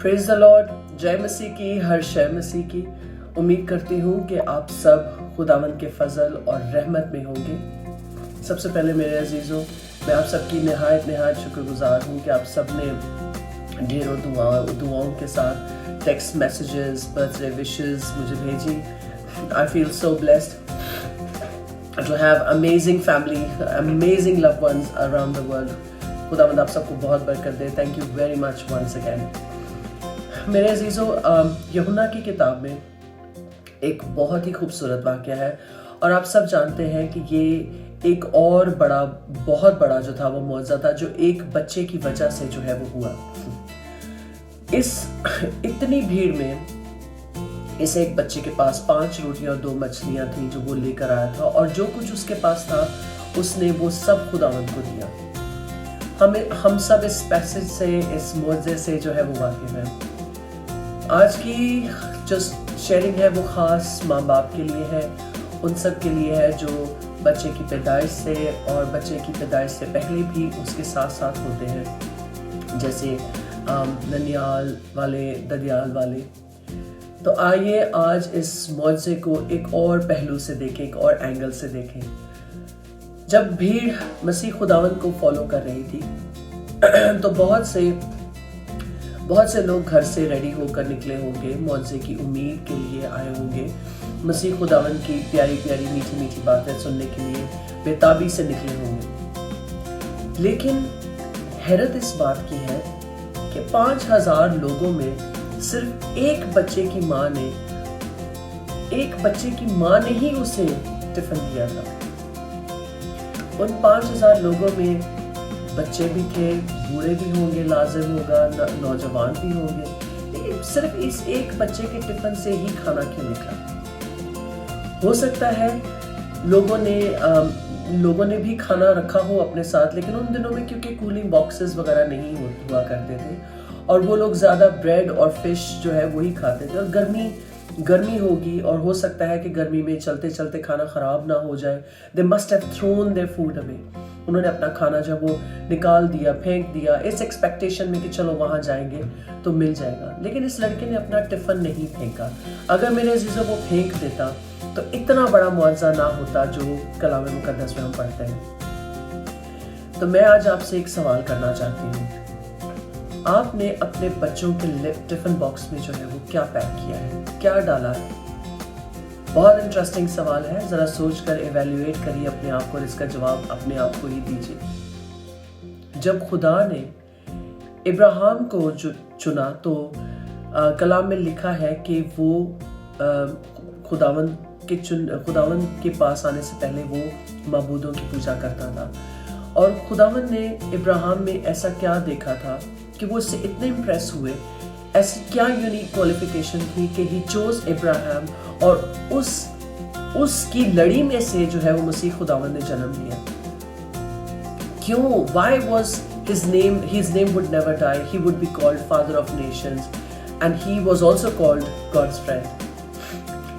Praise the Lord. जय मसीह की, हर शय मसीह की। उम्मीद करती हूँ कि आप सब खुदावंद के फजल और रहमत में होंगे। सबसे पहले मेरे अजीज़ों, मैं आप सबकी निहायत शुक्रगुजार हूँ कि आप सब ने ढेरों दुआओं के साथ टेक्स्ट मैसेजेस, बर्थडे विशेस मुझे भेजी। I feel so blessed to have amazing family, amazing loved ones around the world. खुदावंद आप सबको बहुत बरकत दे। Thank you very much once again. मेरे अजीज़ों, यूहन्ना की किताब में एक बहुत ही खूबसूरत वाक़या है और आप सब जानते हैं कि ये एक और बहुत बड़ा जो था वो मौजज़ा था जो एक बच्चे की वजह से जो है वो हुआ। इस इतनी भीड़ में इस एक बच्चे के पास 5 रोटियां और 2 मछलियां थी जो वो लेकर आया था, और जो कुछ उसके पास था उसने वो सब खुदावंद को दिया। हम सब इस पैसेज से, इस मौजज़े से जो है वो वाकिफ हैं। आज की जो शेयरिंग है वो ख़ास माँ बाप के लिए है, उन सब के लिए है जो बच्चे की पैदाइश से और बच्चे की पैदाइश से पहले भी उसके साथ साथ होते हैं, जैसे ननियाल वाले, ददियाल वाले। तो आइए आज इस मौजज़े को एक और पहलू से देखें, एक और एंगल से देखें। जब भीड़ मसीह खुदावंद को फॉलो कर रही थी तो बहुत से लोग घर से रेडी होकर निकले होंगे, मौजज़े की उम्मीद के लिए आए होंगे, मसीह खुदावंद की प्यारी प्यारी मीठी मीठी बातें सुनने के लिए बेताबी से निकले होंगे। लेकिन हैरत इस बात की है कि 5000 लोगों में सिर्फ एक बच्चे की माँ ने ही उसे टिफिन दिया था। उन 5000 लोगों में बच्चे भी थे, बूढ़े भी होंगे, लाजिम होगा, नौजवान भी होंगे, लेकिन सिर्फ इस एक बच्चे के टिफिन से ही खाना क्यों निकला? हो सकता है लोगों ने भी खाना रखा हो अपने साथ, लेकिन उन दिनों में क्योंकि कूलिंग बॉक्सेस वगैरह नहीं हुआ करते थे और वो लोग ज़्यादा ब्रेड और फिश जो है वही खाते थे, और गर्मी होगी और हो सकता है कि गर्मी में चलते चलते खाना खराब ना हो जाए। They must have thrown their food away. उन्होंने अपना खाना जब वो निकाल दिया, फेंक दिया, इस एक्सपेक्टेशन में कि चलो वहां जाएंगे तो मिल जाएगा। लेकिन इस लड़के ने अपना टिफिन नहीं फेंका। अगर मेरे अजीज़ों वो फेंक देता तो इतना बड़ा मुआवजा ना होता जो कलाम मुकद्दस में हम पढ़ते हैं। तो मैं आज आपसे एक सवाल करना चाहती हूँ। आपने अपने बच्चों के टिफिन बॉक्स में जो है वो क्या पैक किया है, क्या डाला है? बहुत इंटरेस्टिंग सवाल है। जरा सोचकर इवैल्यूएट करिए अपने आप को और इसका जवाब अपने आप को ही दीजिए। जब खुदा ने इब्राहिम को चुना तो कलाम में लिखा है कि वो खुदावंद के पास आने से पहले वो माबूदों की पूजा करता था, और खुदावंद ने इब्राहिम में ऐसा क्या देखा था कि वो इससे इतने इम्प्रेस हुए, ऐसी क्या यूनिक क्वालिफिकेशन थी कि ही चोज इब्राहिम, और उसकी लड़ी में से जो है वो मसीह खुदावंद ने जन्म लिया। क्यों? Why was his name would never die. He would be called Father of Nations and he was also called God's friend.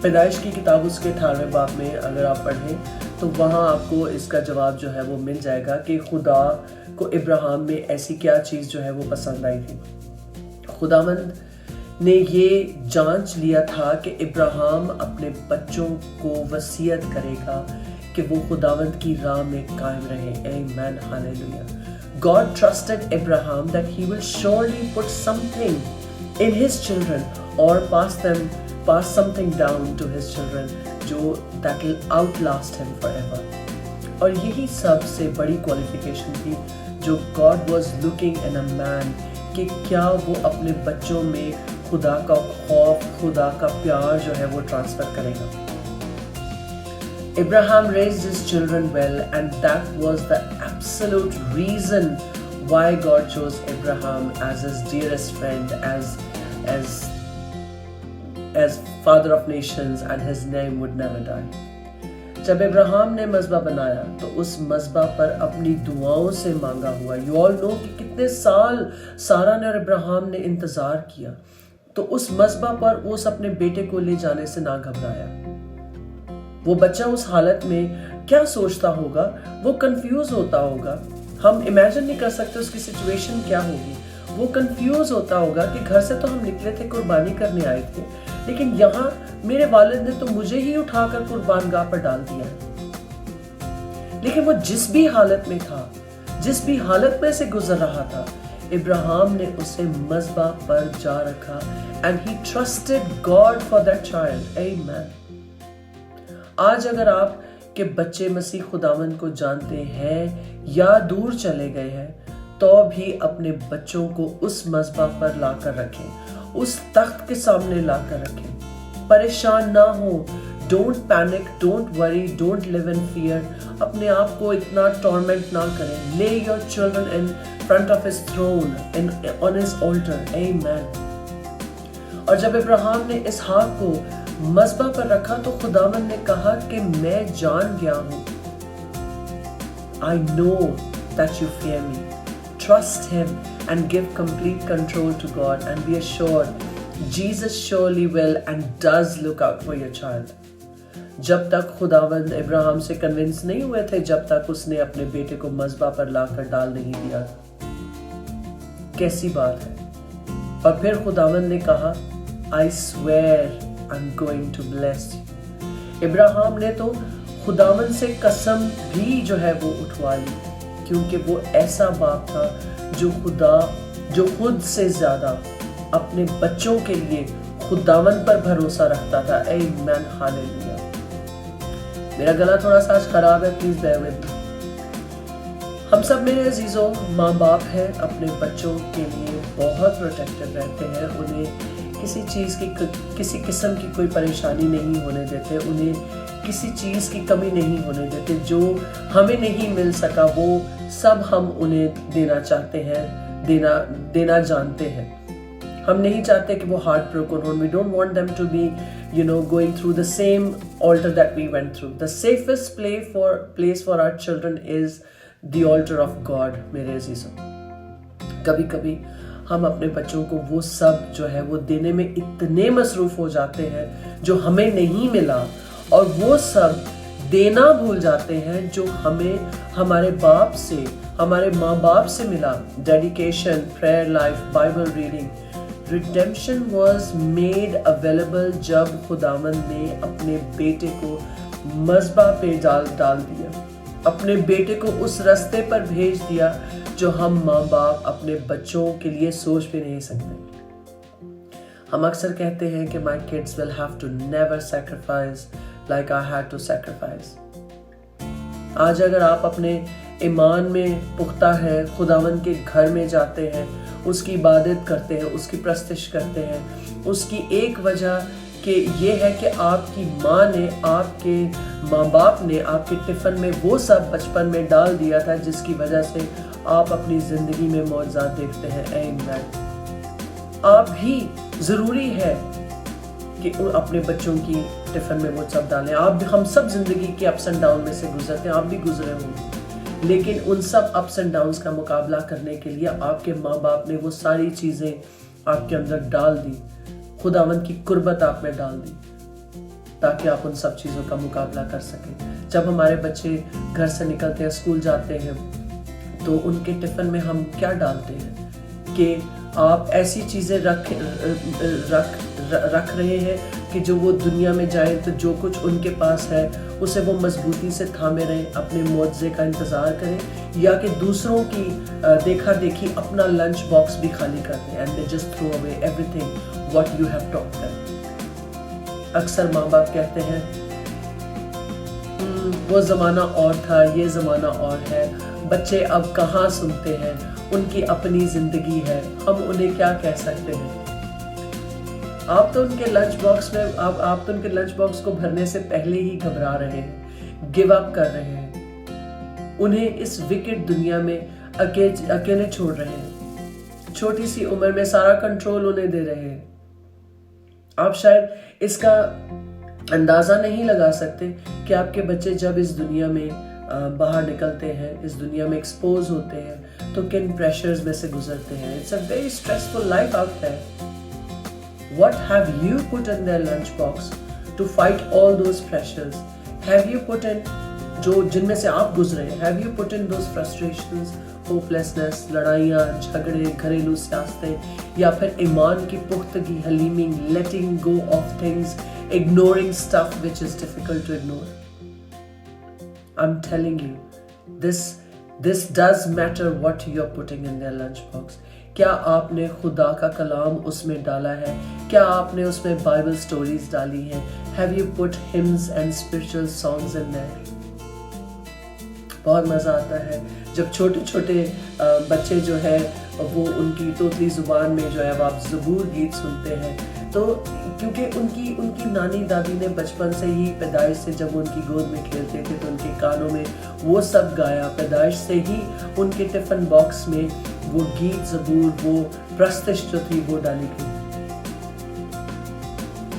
पैदाइश की किताब उसके 18वें बाब में अगर आप पढ़ें तो वहाँ आपको इसका जवाब जो है वो मिल जाएगा कि खुदा को इब्राहिम में ऐसी क्या चीज़ जो है वो पसंद आई थी। खुदावंद ने ये जांच लिया था कि इब्राहिम अपने बच्चों को वसीयत करेगा कि वो खुदावंद की राह में कायम रहे। आमीन, hallelujah. God trusted Abraham that he will surely put something in his children or pass something down to his children that will outlast him forever. और यही सबसे बड़ी क्वालिफिकेशन थी जो God was looking in a man, कि क्या वो अपने बच्चों में खुदा का खौफ, खुदा का प्यार जो है वो ट्रांसफर करेगा। Abraham raised his children well, and that was the absolute reason why God chose Abraham as his dearest friend, as father of nations, and his name would never die. जब इब्राहिम ने मज़बा बनाया तो उस मज़बा पर अपनी दुआओं से मांगा हुआ। यू ऑल नो कि कितने साल सारा ने और इब्राहिम ने इंतज़ार किया, तो उस मज़बा पर उस अपने बेटे को ले जाने से ना घबराया। वो बच्चा उस हालत में क्या सोचता होगा, वो कंफ्यूज होता होगा। हम इमेजिन नहीं कर सकते उसकी सिचुएशन क्या होगी। वो कंफ्यूज होता होगा कि घर से तो हम निकले थे, कुर्बानी करने आए थे, लेकिन यहाँ मेरे वालिद ने तो मुझे ही उठाकर कुर्बानगाह पर डाल दिया है। लेकिन वो जिस भी हालत में था, जिस भी हालत में से गुजर रहा था, इब्राहिम ने उसे मज़बा पर जा रखा and he trusted God for that child. Amen. आज अगर आप के बच्चे मसीह खुदावंद को जानते हैं या दूर चले गए हैं, तो भी अपने बच्चों को उस मज़बा पर लाकर रखें, उस तख्त के सामने लाकर रखें। परेशान ना हो, don't panic, don't worry, don't live in fear. अपने आप को इतना टॉर्मेंट ना करें। Lay your children in front of his throne, in on his altar. आमीन। और जब इब्राहिम ने इसहाक को मज़बा पर रखा तो खुदावंद ने कहा कि मैं जान गया हूं, I know that you fear me. Trust him and give complete control to God and be assured Jesus surely will and does look out for your child. जब तक खुदावंद इब्राहिम से कन्विंस नहीं हुए थे, जब तक उसने अपने बेटे को मज़बा पर लाकर डाल नहीं दिया। कैसी बात है। और फिर खुदावंद ने कहा I swear I'm going to bless you. Ibrahim ने तो खुदावंद से कसम भी जो है वो उठवा ली, क्योंकि वो ऐसा बाप था जो खुद से ज्यादा अपने बच्चों के लिए खुदावंद पर भरोसा रखता था। आमीन, हालेलुया। मेरा गला थोड़ा सा आज खराब है, प्लीज बेयर विद मी। हम सब मेरे अजीजों माँ बाप हैं, अपने बच्चों के लिए बहुत प्रोटेक्टिव रहते हैं। उन्हें किसी चीज़ की, किसी किस्म की कोई परेशानी नहीं होने देते, उन्हें किसी चीज़ की कमी नहीं होने देते। जो हमें नहीं मिल सका वो सब हम उन्हें देना चाहते हैं, देना जानते हैं। हम नहीं चाहते कि वो हार्ट ब्रोकन हो। We don't want them to be, going through the same altar that we went through. The safest place for our children is the altar of God, मेरे अजीजों। कभी कभी हम अपने बच्चों को वो सब जो है वो देने में इतने मसरूफ हो जाते हैं जो हमें नहीं मिला, और वो सब देना भूल जाते हैं जो हमें हमारे बाप से, हमारे माँ बाप से मिला। Dedication, prayer life, Bible reading. Redemption was made available जब खुदावंद ने अपने बेटे को मज़बा पे डाल दिया, अपने बेटे को उस रास्ते पर भेज दिया जो हम माँ बाप अपने बच्चों के लिए सोच भी नहीं सकते। हम अक्सर कहते हैं कि my kids will have to never sacrifice like I had to sacrifice. आज अगर आप अपने ईमान में पुख्ता हैं, खुदावंद के घर में जाते हैं, उसकी इबादत करते हैं, उसकी प्रस्तिश करते हैं, उसकी एक वजह कि ये है कि आपकी माँ ने, आपके माँ बाप ने आपके टिफ़िन में वो सब बचपन में डाल दिया था जिसकी वजह से आप अपनी ज़िंदगी में मौजज़ात देखते हैं। आमीन। आप भी ज़रूरी है कि अपने बच्चों की टिफ़िन में वो सब डालें। हम सब ज़िंदगी के अप्स एंड डाउन में से गुजरते हैं, आप भी गुजरे होंगे, लेकिन उन सब अप्स एंड डाउन्स का मुकाबला करने के लिए आपके माँ बाप ने वो सारी चीज़ें आपके अंदर डाल दी, खुदावंद की कुर्बत आप में डाल दी, ताकि आप उन सब चीज़ों का मुकाबला कर सकें। जब हमारे बच्चे घर से निकलते हैं, स्कूल जाते हैं, तो उनके टिफ़िन में हम क्या डालते हैं कि आप ऐसी चीज़ें रख रहे हैं कि जो वो दुनिया में जाए तो जो कुछ उनके पास है उसे वो मजबूती से थामे रहें, अपने मुआवजे का इंतज़ार करें, या कि दूसरों की देखा देखी अपना लंच बॉक्स भी खाली कर दें and they just throw away everything what you have taught them. अक्सर माँ बाप कहते हैं वो ज़माना और था, ये ज़माना और है, बच्चे अब कहाँ सुनते हैं, उनकी अपनी ज़िंदगी है, हम उन्हें क्या कह सकते हैं। आप तो उनके लंच बॉक्स में आप तो उनके लंच बॉक्स को भरने से पहले ही घबरा रहे हैं, गिव अप कर रहे हैं, उन्हें इस विकेट दुनिया में अकेले छोड़ रहे हैं, छोटी सी उम्र में सारा कंट्रोल उन्हें दे रहे हैं। आप शायद इसका अंदाज़ा नहीं लगा सकते कि आपके बच्चे जब इस दुनिया में बाहर निकलते हैं, इस दुनिया में एक्सपोज होते हैं, तो किन प्रेशर्स में से गुजरते हैं। It's a very stressful life out there. What have you put in their lunchbox to fight all those pressures? Have you put in, जो जिनमें से आप गुजरे, have you put in those frustrations hopelessness, लड़ाइयाँ, झगड़े, घरेलू सियासतें या फिर ईमान की पुख्तगी, हलीमिंग, letting go of things, ignoring stuff which is difficult to ignore. I'm telling you, this does matter what you're putting in their lunchbox. क्या आपने खुदा का कलाम उसमें डाला है? क्या आपने उसमें बाइबल स्टोरीज डाली हैं? Have you put hymns and spiritual songs in there? बहुत मज़ा आता है जब छोटे छोटे बच्चे जो है वो उनकी तोतली ज़ुबान में जो है वो आप ज़बूर गीत सुनते हैं, तो क्योंकि उनकी नानी दादी ने बचपन से ही, पैदाइश से जब उनकी गोद में खेलते थे तो उनके कानों में वो सब गाया, पैदाइश से ही उनके टिफ़िन बॉक्स में वो गीत, ज़बूर, वो प्रस्तिश जो थी वो डाली गई।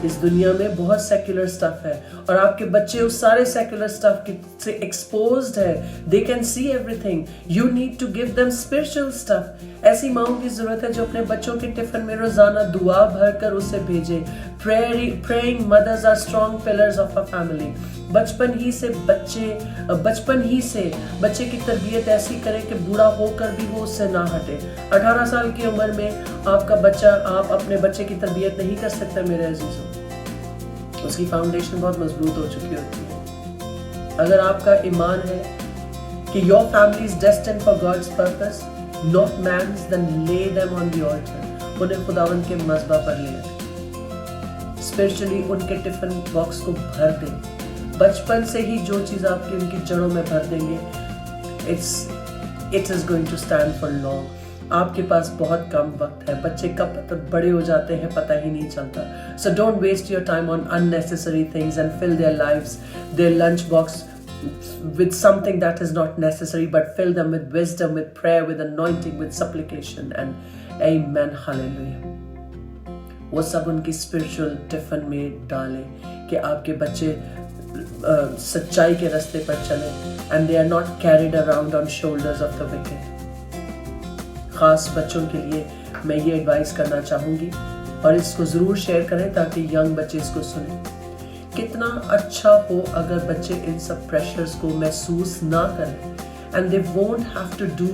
इस दुनिया में बहुत सेक्युलर स्टफ है और आपके बच्चे उस सारे सेक्युलर स्टफ से एक्सपोज्ड है। They can see everything. You need to give them spiritual stuff. ऐसी माओं की जरूरत है जो अपने बच्चों के टिफिन में रोजाना दुआ भरकर उसे भेजे। Praying mothers are strong pillars of a family. बचपन ही से बच्चे की तरबियत ऐसी करें कि बूढ़ा होकर भी वो उससे ना हटे। 18 साल की उम्र में आप अपने बच्चे की तरबियत नहीं कर सकते मेरे अजीजों। उसकी फाउंडेशन बहुत मजबूत हो चुकी होती है। अगर आपका ईमान है कि your family is destined for God's purpose not man's, then lay them on the altar. उन्हें खुदावंद के मज़बा पर ले आए। स्पिरिचुअली उनके टिफिन बॉक्स को भर दें। बचपन से ही जो चीज़ आपकी उनकी जड़ों में भर देंगे, it is going to stand for long. आपके पास बहुत कम वक्त है। बच्चे कब बड़े हो जाते हैं पता ही नहीं चलता। So don't waste your time on unnecessary things and fill their lives, their lunch box with something that is not necessary, but fill them with wisdom, with prayer, with anointing, with supplication, and amen, hallelujah. वो सब उनकी spiritual tiffin में डालें कि आपके बच्चे सच्चाई के रास्ते पर चले, and they are not carried around on shoulders of the wicked. खास बच्चों के लिए मैं ये एडवाइस करना चाहूँगी और इसको ज़रूर शेयर करें ताकि यंग बच्चे इसको सुनें। कितना अच्छा हो अगर बच्चे इन सब प्रेशर्स को महसूस ना करें and they won't have to do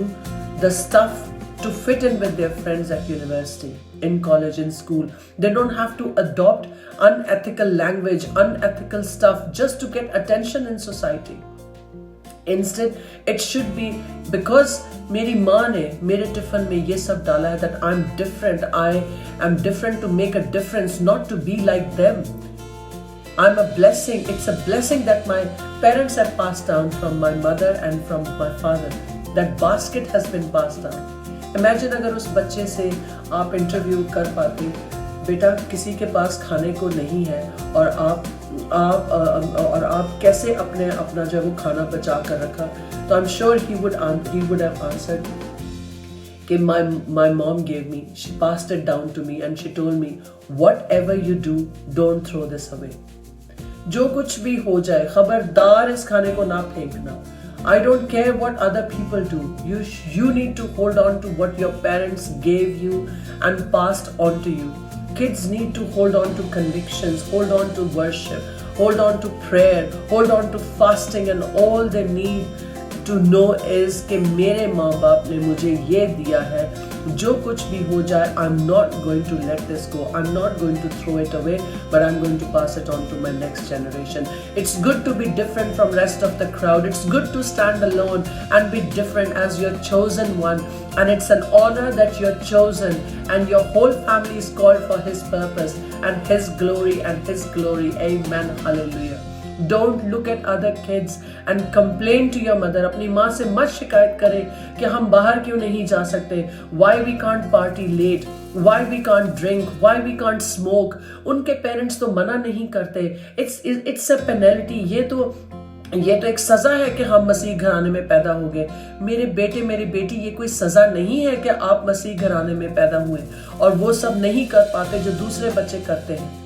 the stuff to fit in with their friends at university, in college, in school. They don't have to adopt unethical language, unethical stuff just to get attention in society. Instead, it should be because मेरी माँ ने मेरे tiffin में ये सब डाला है that I'm different. I am different to make a difference, not to be like them. I'm a blessing. It's a blessing that my parents have passed down from my mother and from my father. That basket has been passed down. Imagine अगर उस बच्चे से आप interview कर पाते, बेटा किसी के पास खाने को नहीं है और आप कैसे अपना जो है वो खाना बचा कर रखा, तो I'm sure he would have answered कि my mom gave me, she passed it down to me and she told me whatever you do, don't throw this away. जो कुछ भी हो जाए खबरदार इस खाने को ना फेंकना। I don't care what other people do. You need to hold on to what your parents gave you and passed on to you. Kids need to hold on to convictions, hold on to worship, hold on to prayer, hold on to fasting, and all they need to know is कि मेरे माँ बाप ने मुझे ये दिया है, जो कुछ भी हो जाए I'm not going to let this go, I'm not going to throw it away, but I'm going to pass it on to my next generation. It's good to be different from rest of the crowd. It's good to stand alone and be different as your chosen one, and it's an honor that you're chosen and your whole family is called for His purpose and His glory and His glory. Amen, hallelujah. Don't look at other kids and complain to your mother. अपनी माँ से मत शिकायत करें कि हम बाहर क्यों नहीं जा सकते, why we can't party late, why we can't drink, why we can't smoke. उनके पेरेंट्स तो मना नहीं करते. It's a penalty. ये तो एक सजा है कि हम मसीह घराने में पैदा हो गए। मेरे बेटे मेरी बेटी, ये कोई सजा नहीं है कि आप मसीह घराने में पैदा हुए और वो सब नहीं कर पाते जो दूसरे बच्चे करते हैं।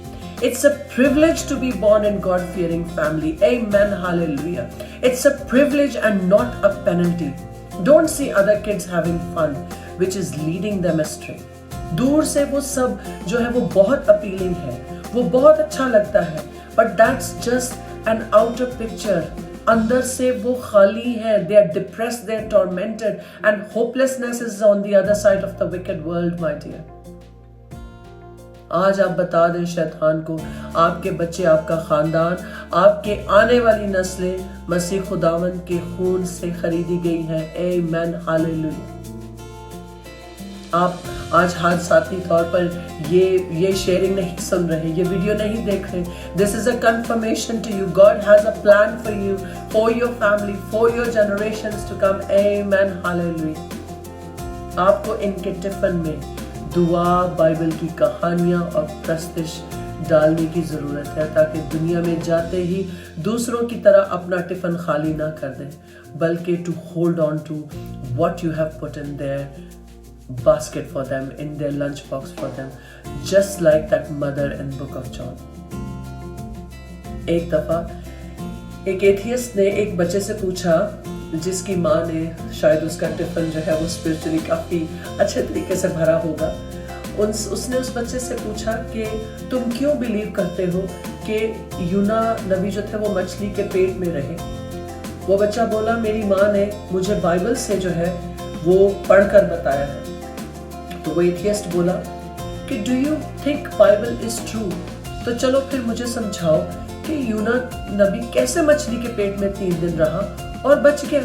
It's a privilege to be born in God-fearing family. Amen, hallelujah. It's a privilege and not a penalty. Don't see other kids having fun, which is leading them astray. दूर से वो सब जो है वो बहुत appealing है, वो बहुत अच्छा लगता है, but that's just an outer picture अंदर से वो खाली हैं, they are depressed, they are tormented, and hopelessness is on the other side of the wicked world, my dear. आज आप बता दें शैतान को, आपके बच्चे, आपका खानदान, आपके आने वाली नस्लें मसीह खुदावंद के खून से खरीदी गई हैं. आमेन, हालेलुया. आप आज हादसाती तौर पर ये शेयरिंग नहीं सुन रहे, ये वीडियो नहीं देख रहे. This is a confirmation to you. God has a plan for you, for your family, for your generations to come. Amen, hallelujah. आपको इनके टिफिन में दुआ, बाइबल की कहानियां और प्रस्तिश डालने की जरूरत है, ताकि दुनिया में जाते ही दूसरों की तरह अपना टिफिन खाली ना कर दें, बल्कि to hold on to what you have put in there basket for them, in their lunch box for them, just like that mother in book of John. एक दफा एक एथियस्ट ने एक बच्चे से पूछा, जिसकी माँ ने शायद उसका टिफिन जो है वो स्पिरिचुअली काफी अच्छे तरीके से भरा होगा. उसने उस बच्चे से पूछा कि तुम क्यों बिलीव करते हो कि यूना नबी जो थे वो मछली के पेट में रहे. वो बच्चा बोला, मेरी माँ ने मुझे बाइबल से जो है वो पढ़कर बताया है. तो वो एथियस्ट बोला कि do you think Bible is true? तो चलो फिर मुझे समझाओ कि यूना नबी कैसे मछली के पेट में 3 दिन रहा और बच गया.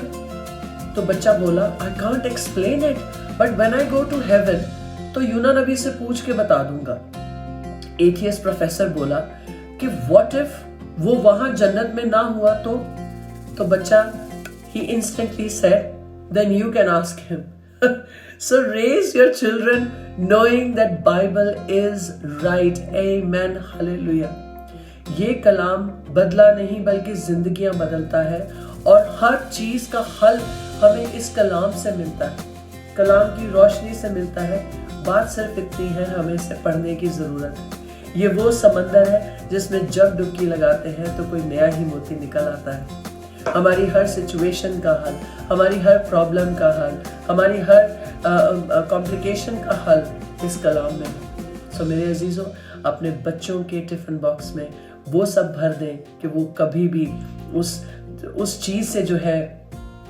तो बच्चा बोला, I can't explain it, but when I go to heaven तो यूना नबी से पूछ के बता दूंगा. एथियस्ट प्रोफेसर बोला कि व्हाट इफ वो वहां जन्नत में ना हुआ तो बच्चा ही instantly said, then you can ask him. So raise your children knowing that Bible is right. Amen, hallelujah. ये कलाम बदला नहीं बल्कि जिंदगियां बदलता है, और हर चीज का हल हमें इस कलाम से मिलता है, कलाम की रोशनी से मिलता है. बात सिर्फ इतनी है, हमें इसे पढ़ने की जरूरत है. ये वो समंदर है जिसमें जब डुबकी लगाते हैं तो कोई नया ही मोती निकल आता है. हमारी हर सिचुएशन का हल, हमारी हर प्रॉब्लम का हल, हमारी हर कॉम्प्लिकेशन का हल इस कलाम में है. सो मेरे अजीजों, अपने बच्चों के टिफिन बॉक्स में वो सब भर दें कि वो कभी भी उस चीज से जो है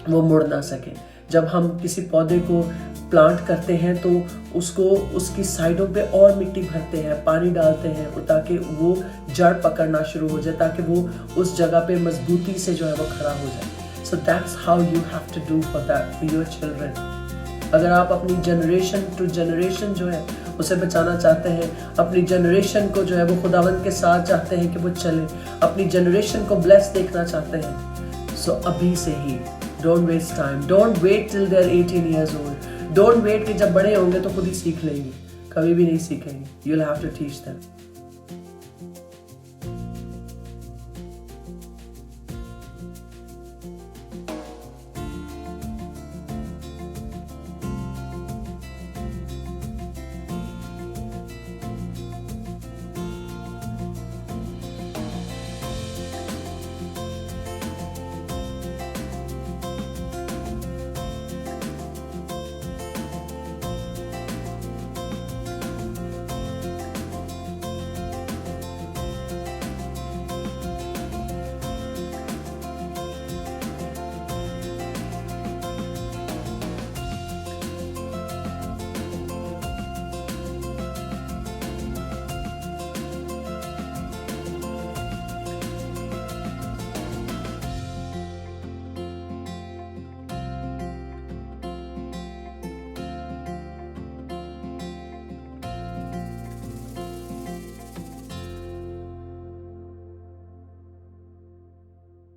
वो मुड़ ना सके. जब हम किसी पौधे को प्लांट करते हैं तो उसकी साइडों पे और मिट्टी भरते हैं, पानी डालते हैं, ताकि वो जड़ पकड़ना शुरू हो जाए, ताकि वो उस जगह पे मजबूती से जो है वो खड़ा हो जाए. So that's how you have to do for that for your children. अगर आप अपनी जनरेशन टू जनरेशन जो है उसे बचाना चाहते हैं, अपनी जनरेशन को जो है वो खुदावंद के साथ चाहते हैं कि वो चले, अपनी जनरेशन को ब्लेस देखना चाहते हैं, सो अभी से ही don't waste time. Don't wait till they are 18 years old. Don't wait कि जब बड़े होंगे तो खुद ही सीख लेंगे. कभी भी नहीं सीखेंगे. You will have to teach them.